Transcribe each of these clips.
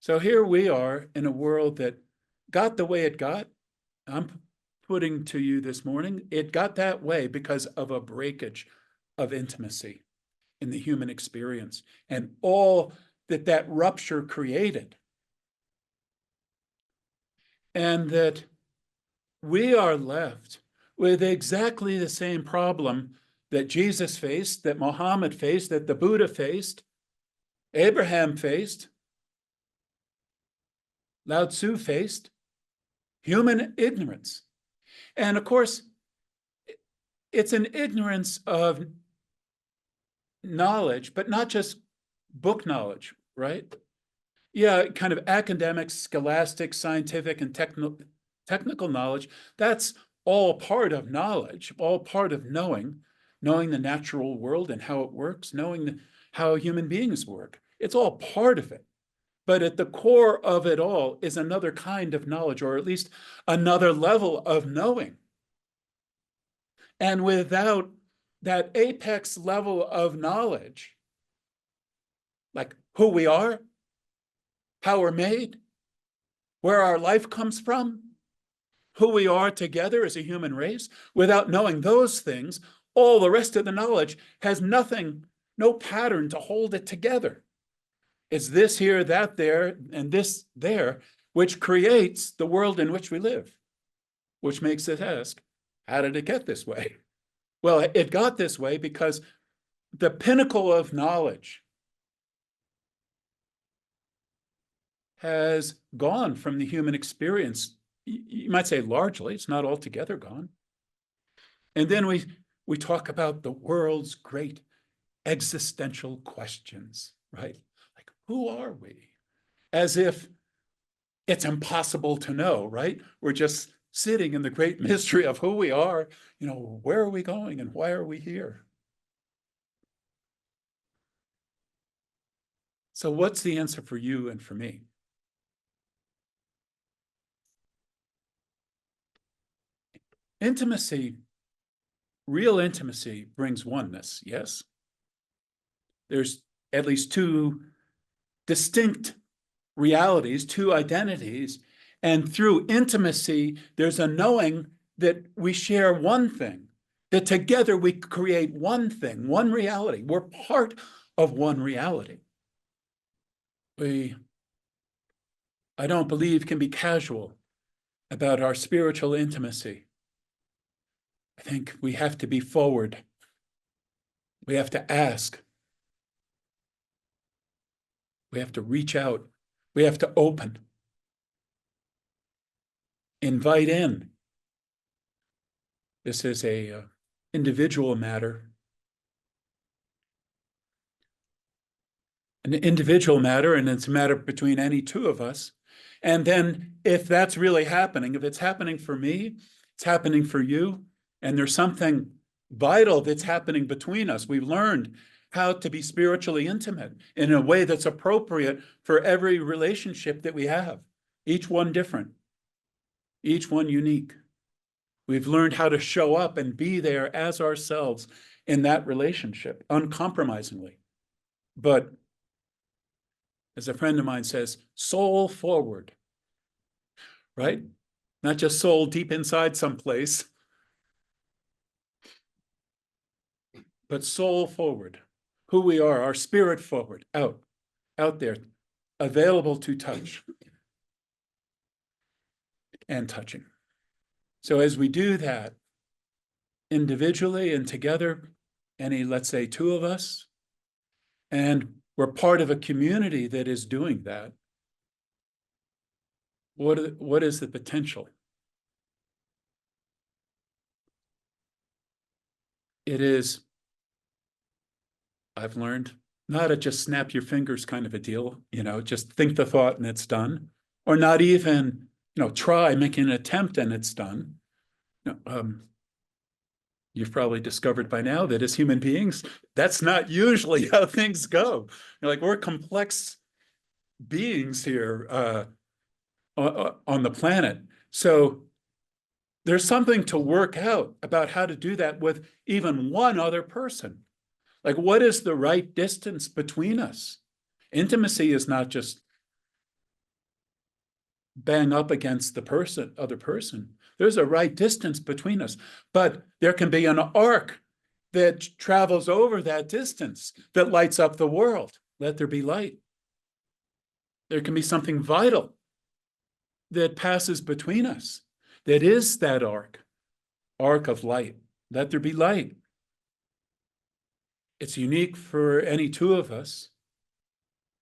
So here we are in a world that got the way it got. I'm putting to you this morning, it got that way because of a breakage of intimacy in the human experience and all that that rupture created. And that we are left with exactly the same problem that Jesus faced, that Muhammad faced, that the Buddha faced, Abraham faced, Lao Tzu faced, human ignorance. And of course, it's an ignorance of knowledge, but not just book knowledge, right? Yeah, kind of academic, scholastic, scientific, and technical knowledge. That's all part of knowledge, all part of knowing the natural world and how it works, knowing how human beings work. It's all part of it. But at the core of it all is another kind of knowledge, or at least another level of knowing. And without that apex level of knowledge, like who we are, how we're made, where our life comes from, who we are together as a human race, without knowing those things, all the rest of the knowledge has nothing, no pattern to hold it together. It's this here, that there, and this there, which creates the world in which we live, which makes us ask, how did it get this way? Well, it got this way because the pinnacle of knowledge has gone from the human experience. You might say largely, it's not altogether gone. And then we talk about the world's great existential questions, right? Like, who are we? As if it's impossible to know, right? We're just sitting in the great mystery of who we are. You know, where are we going and why are we here? So what's the answer for you and for me? Intimacy, real intimacy brings oneness, yes? There's at least two distinct realities, two identities, and through intimacy, there's a knowing that we share one thing, that together we create one thing, one reality. We're part of one reality. I don't believe can be casual about our spiritual intimacy. I think we have to be forward. We have to ask. We have to reach out. We have to open. Invite in. This is a individual matter. An individual matter, and it's a matter between any two of us. And then if that's really happening, if it's happening for me, it's happening for you, and there's something vital that's happening between us. We've learned how to be spiritually intimate in a way that's appropriate for every relationship that we have, each one different, each one unique. We've learned how to show up and be there as ourselves in that relationship, uncompromisingly. But as a friend of mine says, soul forward, right? Not just soul deep inside someplace, but soul forward, who we are, our spirit forward, out there, available to touch and touching. So as we do that individually and together, let's say two of us, and we're part of a community that is doing that, what is the potential? It is, I've learned, not a just snap your fingers kind of a deal, just think the thought and it's done, or not even, try making an attempt and it's done. You've probably discovered by now that as human beings, that's not usually how things go. We're complex beings here on the planet. So there's something to work out about how to do that with even one other person. Like, what is the right distance between us? Intimacy is not just bang up against the other person. There's a right distance between us, but there can be an arc that travels over that distance that lights up the world. Let there be light. There can be something vital that passes between us that is that arc of light. Let there be light. It's unique for any two of us.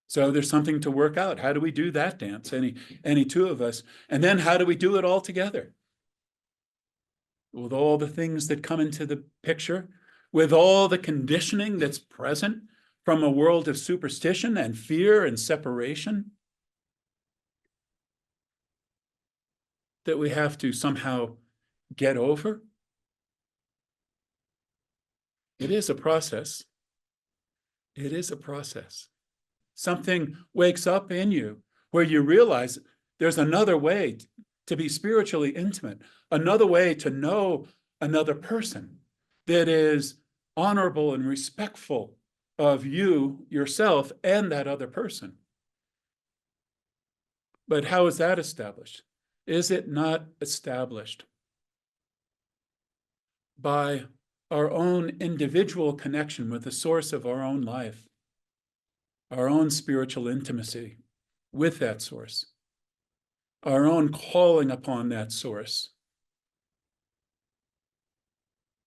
So there's something to work out. How do we do that dance? Any two of us. And then how do we do it all together? With all the things that come into the picture, with all the conditioning that's present from a world of superstition and fear and separation that we have to somehow get over. It is a process. It is a process. Something wakes up in you where you realize there's another way to be spiritually intimate, another way to know another person that is honorable and respectful of you, yourself, and that other person. But how is that established? Is it not established by our own individual connection with the source of our own life, our own spiritual intimacy with that source, our own calling upon that source?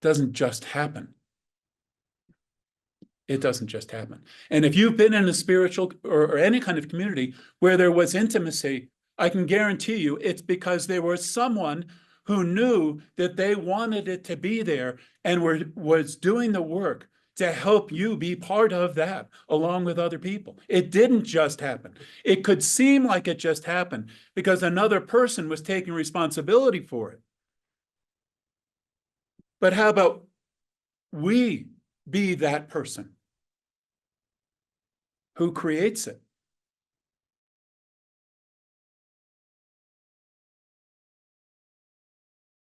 Doesn't just happen. It doesn't just happen. And if you've been in a spiritual or any kind of community where there was intimacy, I can guarantee you it's because there was someone who knew that they wanted it to be there and was doing the work to help you be part of that along with other people. It didn't just happen. It could seem like it just happened because another person was taking responsibility for it. But how about we be that person who creates it?